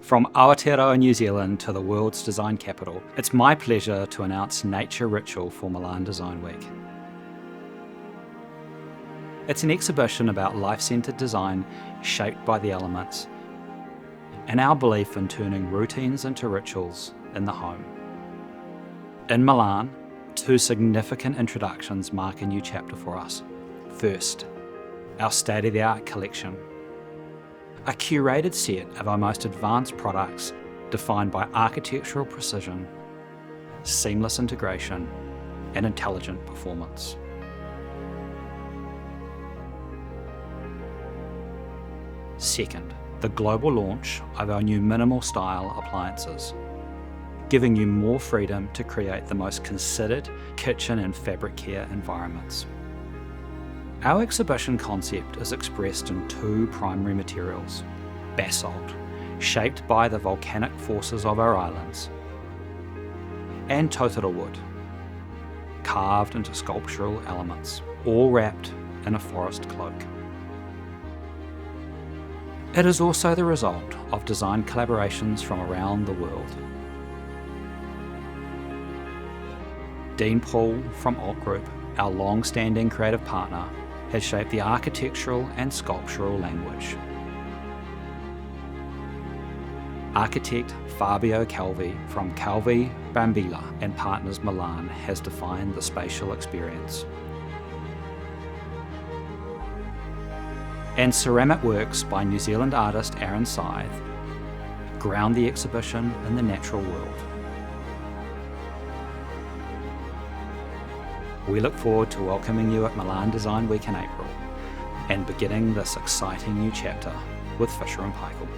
From Aotearoa, New Zealand to the world's design capital, it's my pleasure to announce Nature Ritual for Milan Design Week. It's an exhibition about life-centred design shaped by the elements and our belief in turning routines into rituals in the home. In Milan, two significant introductions mark a new chapter for us. First, our state-of-the-art collection, a curated set of our most advanced products defined by architectural precision, seamless integration, and intelligent performance. Second, the global launch of our new minimal style appliances, giving you more freedom to create the most considered kitchen and fabric care environments. Our exhibition concept is expressed in two primary materials: basalt, shaped by the volcanic forces of our islands, and tōtara wood, carved into sculptural elements, all wrapped in a forest cloak. It is also the result of design collaborations from around the world. Dean Paul from Alt Group, our long-standing creative partner, has shaped the architectural and sculptural language. Architect Fabio Calvi from Calvi, Brambilla and Partners Milan has defined the spatial experience. And ceramic works by New Zealand artist Aaron Scythe ground the exhibition in the natural world. We look forward to welcoming you at Milan Design Week in April and beginning this exciting new chapter with Fisher & Paykel.